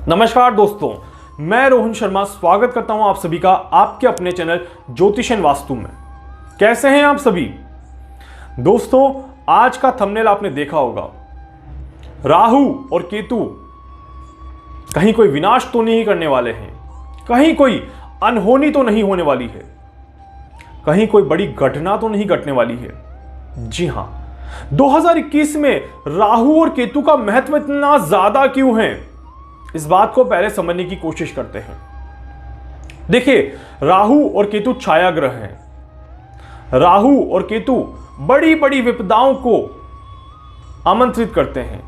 नमस्कार दोस्तों, मैं रोहन शर्मा स्वागत करता हूं आप सभी का आपके अपने चैनल ज्योतिषन वास्तु में। कैसे हैं आप सभी दोस्तों? आज का थंबनेल आपने देखा होगा। राहु और केतु कहीं कोई विनाश तो नहीं करने वाले हैं, कहीं कोई अनहोनी तो नहीं होने वाली है, कहीं कोई बड़ी घटना तो नहीं घटने वाली है। जी हां, 2021 में राहु और केतु का महत्व इतना ज्यादा क्यों है, इस बात को पहले समझने की कोशिश करते हैं। देखिए, राहु और केतु छाया ग्रह हैं। राहु और केतु बड़ी बड़ी विपदाओं को आमंत्रित करते हैं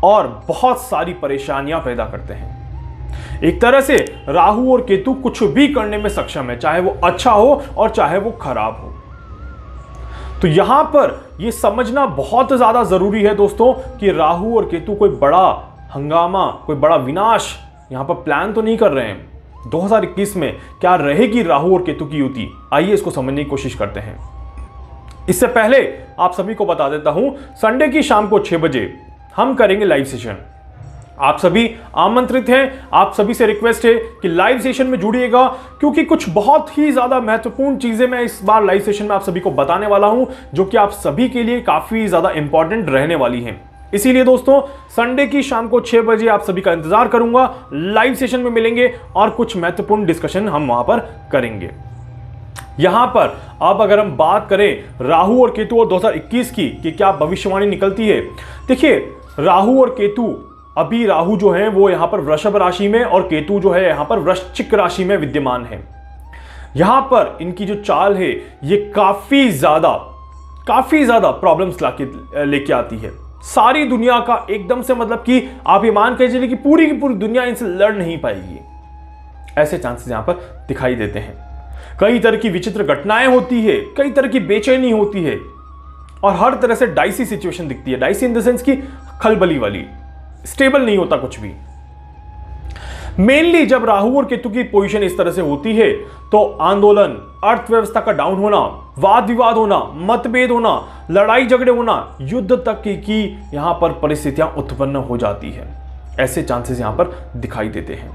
और बहुत सारी परेशानियां पैदा करते हैं। एक तरह से राहु और केतु कुछ भी करने में सक्षम है, चाहे वो अच्छा हो और चाहे वो खराब हो। तो यहां पर यह समझना बहुत ज्यादा जरूरी है दोस्तों कि राहु और केतु कोई बड़ा हंगामा, कोई बड़ा विनाश यहां पर प्लान तो नहीं कर रहे हैं। 2021 में क्या रहेगी राहु और केतु की युति, आइए इसको समझने की कोशिश करते हैं। इससे पहले आप सभी को बता देता हूं, संडे की शाम को 6 बजे हम करेंगे लाइव सेशन। आप सभी आमंत्रित हैं। आप सभी से रिक्वेस्ट है कि लाइव सेशन में जुड़िएगा, क्योंकि कुछ बहुत ही ज्यादा महत्वपूर्ण चीजें मैं इस बार लाइव सेशन में आप सभी को बताने वाला हूं, जो कि आप सभी के लिए काफी ज्यादा इंपॉर्टेंट रहने वाली हैं। इसीलिए दोस्तों, संडे की शाम को 6 बजे आप सभी का इंतजार करूंगा। लाइव सेशन में मिलेंगे और कुछ महत्वपूर्ण डिस्कशन हम वहां पर करेंगे। यहां पर अब अगर हम बात करें राहु और केतु और 2021 की कि क्या भविष्यवाणी निकलती है। देखिए, राहु और केतु, अभी राहु जो है वो यहां पर वृषभ राशि में और केतु जो है यहां पर वृश्चिक राशि में विद्यमान है। यहां पर इनकी जो चाल है ये काफी ज्यादा प्रॉब्लम्स लेके आती है। सारी दुनिया का एकदम से, मतलब कि आप ये मान के चलिए कि पूरी की पूरी दुनिया इनसे लड़ नहीं पाएगी, ऐसे चांसेस यहां पर दिखाई देते हैं। कई तरह की विचित्र घटनाएं होती है, कई तरह की बेचैनी होती है और हर तरह से डाइसी सिचुएशन दिखती है। डाइसी इन द सेंस की खलबली वाली, स्टेबल नहीं होता कुछ भी। मेनली जब राहु और केतु की पोजीशन इस तरह से होती है तो आंदोलन, अर्थव्यवस्था का डाउन होना, वाद विवाद होना, मतभेद होना, लड़ाई झगड़े होना, युद्ध तक की यहां पर परिस्थितियां उत्पन्न हो जाती है। ऐसे चांसेस यहां पर दिखाई देते हैं।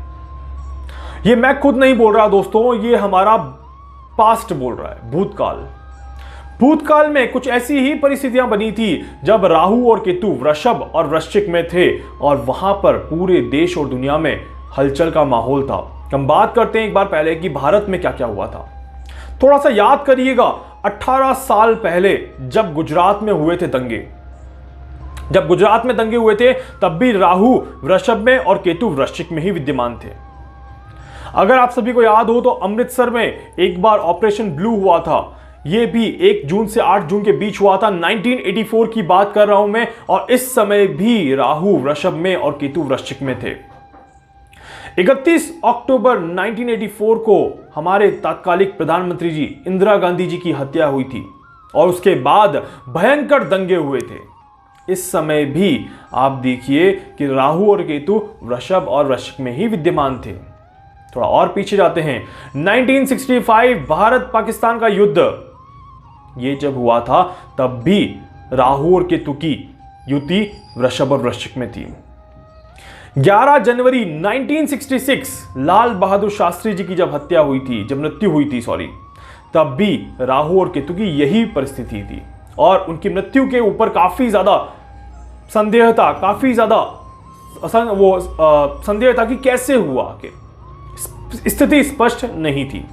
ये मैं खुद नहीं बोल रहा दोस्तों, ये हमारा पास्ट बोल रहा है, भूतकाल में कुछ ऐसी ही परिस्थितियां बनी थी जब राहु और केतु वृषभ और वृश्चिक में थे और वहां पर पूरे देश और दुनिया में हलचल का माहौल था। हम बात करते हैं एक बार पहले कि भारत में क्या क्या हुआ था। थोड़ा सा याद करिएगा, 18 साल पहले जब गुजरात में हुए थे दंगे, तब भी राहु वृषभ में और केतु वृश्चिक में ही विद्यमान थे। अगर आप सभी को याद हो तो अमृतसर में एक बार ऑपरेशन ब्लू हुआ था। यह भी 1 जून से 8 जून के बीच हुआ था। 1984 की बात कर रहा हूं मैं, और इस समय भी राहु वृषभ में और केतु वृश्चिक में थे। 31 अक्टूबर 1984 को हमारे तत्कालिक प्रधानमंत्री जी इंदिरा गांधी जी की हत्या हुई थी और उसके बाद भयंकर दंगे हुए थे। इस समय भी आप देखिए कि राहु और केतु वृषभ और वृश्चिक में ही विद्यमान थे। थोड़ा और पीछे जाते हैं, 1965 भारत पाकिस्तान का युद्ध, ये जब हुआ था तब भी राहु और केतु की युति वृषभ और वृश्चिक में थी। 11 जनवरी 1966 लाल बहादुर शास्त्री जी की जब मृत्यु हुई थी, तब भी राहु और केतु की यही परिस्थिति थी और उनकी मृत्यु के ऊपर काफी ज्यादा संदेह था, संदेह था कि कैसे हुआ, कि स्थिति स्पष्ट नहीं थी।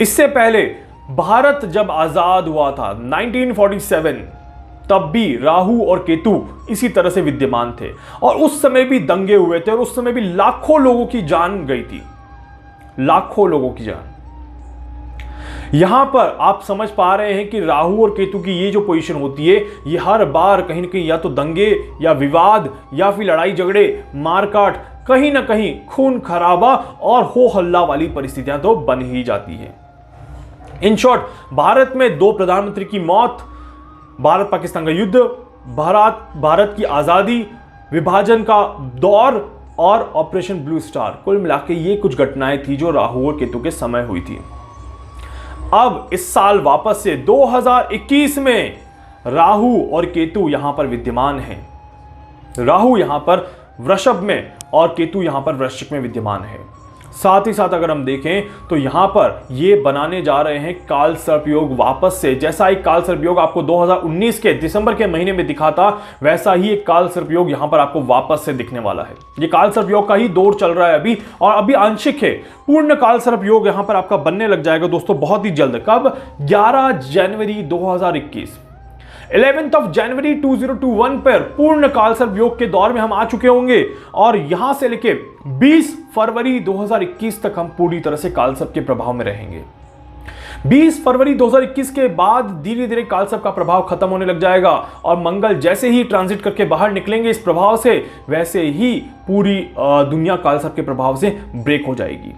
इससे पहले भारत जब आजाद हुआ था 1947, तब भी राहु और केतु इसी तरह से विद्यमान थे और उस समय भी दंगे हुए थे और उस समय भी लाखों लोगों की जान गई थी, लाखों लोगों की जान। यहां पर आप समझ पा रहे हैं कि राहु और केतु की ये जो पोजीशन होती है, ये हर बार कहीं ना कहीं या तो दंगे या विवाद या फिर लड़ाई झगड़े, मारकाट, कहीं ना कहीं खून खराबा और हो हल्ला वाली परिस्थितियां तो बन ही जाती है। इन शॉर्ट, भारत में 2 प्रधानमंत्री की मौत, भारत पाकिस्तान का युद्ध, भारत की आजादी, विभाजन का दौर और ऑपरेशन ब्लू स्टार, कुल मिलाकर ये कुछ घटनाएं थी जो राहु और केतु के समय हुई थी। अब इस साल वापस से 2021 में राहु और केतु यहां पर विद्यमान हैं। राहु यहां पर वृषभ में और केतु यहां पर वृश्चिक में विद्यमान है। साथ ही साथ अगर हम देखें तो यहां पर ये बनाने जा रहे हैं काल सर्प योग वापस से। जैसा एक काल सर्प योग आपको 2019 के दिसंबर के महीने में दिखा था, वैसा ही एक काल सर्प योग यहां पर आपको वापस से दिखने वाला है। ये काल सर्प योग का ही दौर चल रहा है अभी, और अभी आंशिक है। पूर्ण काल सर्प योग यहां पर आपका बनने लग जाएगा दोस्तों बहुत ही जल्द। कब? 11 जनवरी 2021, 11th of January 2021 पर पूर्ण काल सर्प योग के दौर में हम आ चुके होंगे, और यहां से लेके 20 फरवरी 2021 तक हम पूरी तरह से काल सर्प के प्रभाव में रहेंगे। 20 फरवरी 2021 के बाद धीरे धीरे काल सर्प का प्रभाव खत्म होने लग जाएगा, और मंगल जैसे ही ट्रांजिट करके बाहर निकलेंगे इस प्रभाव से, वैसे ही पूरी दुनिया काल सर्प के प्रभाव से ब्रेक हो जाएगी।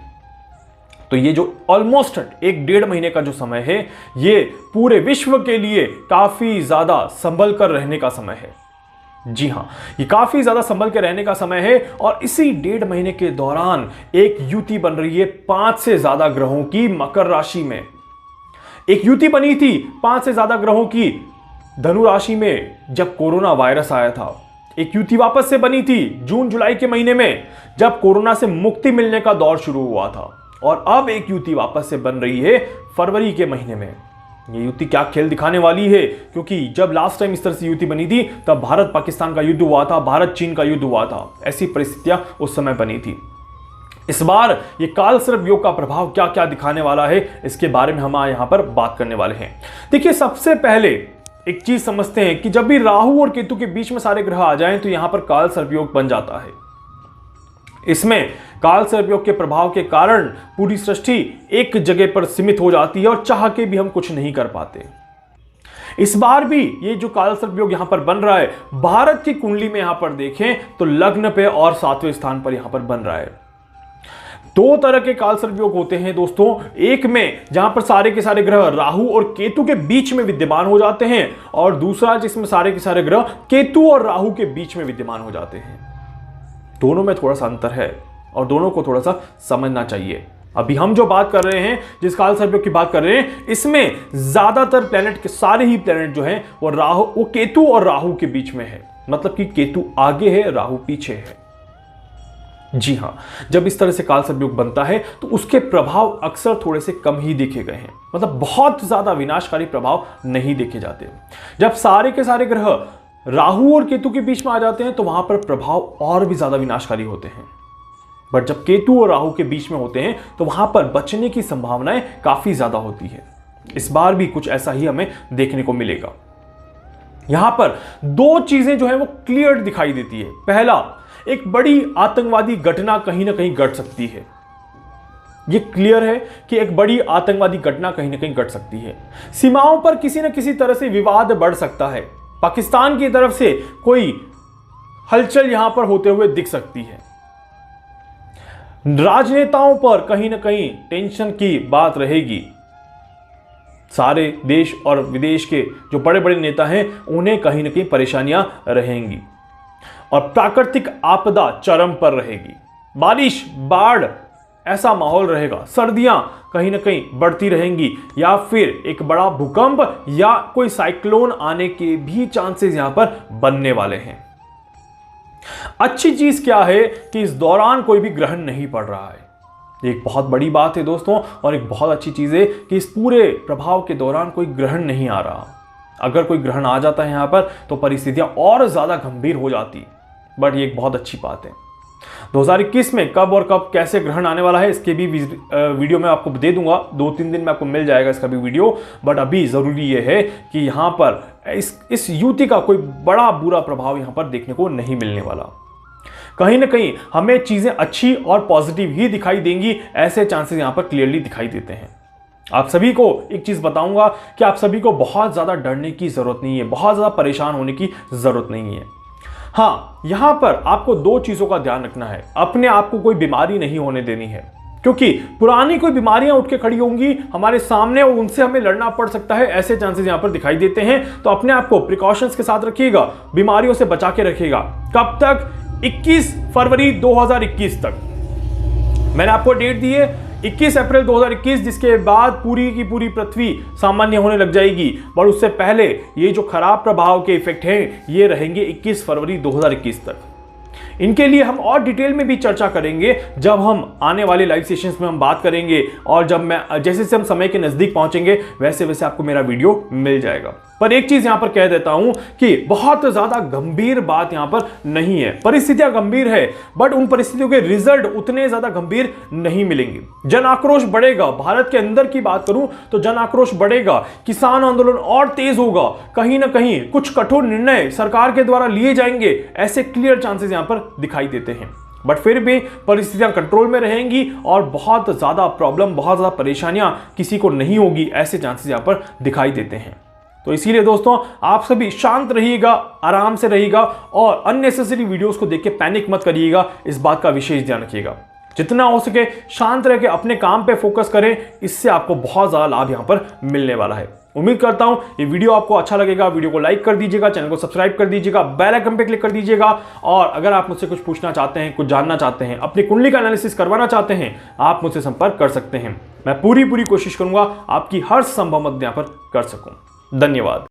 तो ये जो ऑलमोस्ट 1-1.5 महीने का जो समय है, ये पूरे विश्व के लिए काफी ज्यादा संभल कर रहने का समय है। जी हां, ये काफी ज्यादा संभल के रहने का समय है, और इसी 1.5 महीने के दौरान एक युति बन रही है 5 से ज्यादा ग्रहों की मकर राशि में। एक युति बनी थी 5 से ज्यादा ग्रहों की धनु राशि में जब कोरोना वायरस आया था। एक युति वापस से बनी थी जून जुलाई के महीने में, जब कोरोना से मुक्ति मिलने का दौर शुरू हुआ था। और अब एक युति वापस से बन रही है फरवरी के महीने में। ये युति क्या खेल दिखाने वाली है, क्योंकि जब लास्ट टाइम इस तरह से युति बनी थी तब भारत पाकिस्तान का युद्ध हुआ था, भारत चीन का युद्ध हुआ था। ऐसी परिस्थितियां उस समय बनी थी। इस बार ये काल सर्प योग का प्रभाव क्या क्या दिखाने वाला है, इसके बारे में हम यहां पर बात करने वाले हैं। देखिए, सबसे पहले एक चीज समझते हैं कि जब भी राहु और केतु के बीच में सारे ग्रह आ जाएं तो यहां पर काल सर्प योग बन जाता है। इसमें काल सर्प योग के प्रभाव के कारण पूरी सृष्टि एक जगह पर सीमित हो जाती है, और चाह के भी हम कुछ नहीं कर पाते। इस बार भी ये जो काल सर्प योग यहां पर बन रहा है, भारत की कुंडली में यहां पर देखें तो लग्न पे और 7वें स्थान पर यहां पर बन रहा है। 2 तरह के काल सर्प योग होते हैं दोस्तों। एक में जहां पर सारे के सारे ग्रह राहु और केतु के बीच में विद्यमान हो जाते हैं, और दूसरा जिसमें सारे के सारे ग्रह केतु और राहु के बीच में विद्यमान हो जाते हैं। दोनों में थोड़ा सा अंतर है, और दोनों को थोड़ा सा समझना चाहिए। अभी हम जो बात कर रहे हैं, जिस काल सर्प योग की बात कर रहे हैं, इसमें ज्यादातर प्लेनेट के सारे ही प्लेनेट जो हैं वो केतु और राहु के बीच में है। मतलब कि केतु आगे है, राहु पीछे है। जी हां, जब इस तरह से काल सर्प योग बनता है तो उसके प्रभाव अक्सर थोड़े से कम ही देखे गए हैं। मतलब बहुत ज्यादा विनाशकारी प्रभाव नहीं देखे जाते। जब सारे के सारे ग्रह राहु और केतु के बीच में आ जाते हैं तो वहां पर प्रभाव और भी ज्यादा विनाशकारी होते हैं। बट जब केतु और राहु के बीच में होते हैं तो वहां पर बचने की संभावनाएं काफी ज्यादा होती है। इस बार भी कुछ ऐसा ही हमें देखने को मिलेगा। यहां पर 2 चीजें जो है वो क्लियर दिखाई देती है। पहला, एक बड़ी आतंकवादी घटना कहीं ना कहीं घट सकती है। यह क्लियर है कि एक बड़ी आतंकवादी घटना कहीं ना कहीं घट सकती है। सीमाओं पर किसी न किसी तरह से विवाद बढ़ सकता है। पाकिस्तान की तरफ से कोई हलचल यहां पर होते हुए दिख सकती है। राजनेताओं पर कहीं ना कहीं टेंशन की बात रहेगी। सारे देश और विदेश के जो बड़े बड़े नेता हैं उन्हें कहीं ना कहीं परेशानियां रहेंगी, और प्राकृतिक आपदा चरम पर रहेगी। बारिश, बाढ़, ऐसा माहौल रहेगा। सर्दियां कहीं ना कहीं बढ़ती रहेंगी, या फिर एक बड़ा भूकंप या कोई साइक्लोन आने के भी चांसेस यहां पर बनने वाले हैं। अच्छी चीज क्या है कि इस दौरान कोई भी ग्रहण नहीं पड़ रहा है। एक बहुत बड़ी बात है दोस्तों, और एक बहुत अच्छी चीज है कि इस पूरे प्रभाव के दौरान कोई ग्रहण नहीं आ रहा। अगर कोई ग्रहण आ जाता है यहां पर तो परिस्थितियां और ज्यादा गंभीर हो जाती। बट ये एक बहुत अच्छी बात है। 2021 में कब और कब कैसे ग्रहण आने वाला है इसके भी वीडियो मैं आपको दे दूंगा। 2-3 दिन में आपको मिल जाएगा इसका भी वीडियो। बट अभी जरूरी यह है कि यहां पर इस युति का कोई बड़ा बुरा प्रभाव यहां पर देखने को नहीं मिलने वाला। कहीं ना कहीं हमें चीजें अच्छी और पॉजिटिव ही दिखाई देंगी, ऐसे चांसेस यहां पर क्लियरली दिखाई देते हैं। आप सभी को एक चीज बताऊंगा कि आप सभी को बहुत ज्यादा डरने की जरूरत नहीं है, बहुत ज्यादा परेशान होने की जरूरत नहीं है। हाँ, यहां पर आपको 2 चीजों का ध्यान रखना है। अपने आप को कोई बीमारी नहीं होने देनी है, क्योंकि पुरानी कोई बीमारियां उठ के खड़ी होंगी हमारे सामने और उनसे हमें लड़ना पड़ सकता है। ऐसे चांसेस यहां पर दिखाई देते हैं। तो अपने आप को प्रिकॉशंस के साथ रखिएगा, बीमारियों से बचा के रखिएगा। कब तक? 21 फरवरी 2021 तक। मैंने आपको डेट दी है 21 अप्रैल 2021, जिसके बाद पूरी की पूरी पृथ्वी सामान्य होने लग जाएगी। पर उससे पहले ये जो खराब प्रभाव के इफेक्ट हैं ये रहेंगे 21 फरवरी 2021 तक। इनके लिए हम और डिटेल में भी चर्चा करेंगे जब हम आने वाले लाइव सेशंस में हम बात करेंगे, और जब मैं जैसे हम समय के नजदीक पहुंचेंगे वैसे वैसे आपको मेरा वीडियो मिल जाएगा। पर एक चीज यहां पर कह देता हूं कि बहुत ज्यादा गंभीर बात यहां पर नहीं है। परिस्थितियां गंभीर है बट उन परिस्थितियों के रिजल्ट उतने ज्यादा गंभीर नहीं मिलेंगे। जन आक्रोश बढ़ेगा, भारत के अंदर की बात करूं तो जन आक्रोश बढ़ेगा, किसान आंदोलन और तेज होगा, कहीं ना कहीं कुछ कठोर निर्णय सरकार के द्वारा लिए जाएंगे, ऐसे क्लियर चांसेस यहां पर दिखाई देते हैं। बट फिर भी परिस्थितियां कंट्रोल में रहेंगी और बहुत ज्यादा प्रॉब्लम, बहुत ज्यादा परेशानियां किसी को नहीं होगी, ऐसे चांसेस यहां पर दिखाई देते हैं। तो इसीलिए दोस्तों आप सभी शांत रहिएगा, आराम से रहिएगा और अननेसेसरी वीडियोस को देख के पैनिक मत करिएगा, इस बात का विशेष ध्यान रखिएगा। जितना हो सके शांत रह के अपने काम पे फोकस करें, इससे आपको बहुत ज़्यादा लाभ यहाँ पर मिलने वाला है। उम्मीद करता हूं ये वीडियो आपको अच्छा लगेगा। वीडियो को लाइक कर दीजिएगा, चैनल को सब्सक्राइब कर दीजिएगा, बेल आइकन पे क्लिक कर दीजिएगा। और अगर आप मुझसे कुछ पूछना चाहते हैं, कुछ जानना चाहते हैं, अपनी कुंडली का एनालिसिस करवाना चाहते हैं, आप मुझसे संपर्क कर सकते हैं। मैं पूरी कोशिश करूंगा आपकी हर संभव मदद यहाँ पर कर सकूं। धन्यवाद।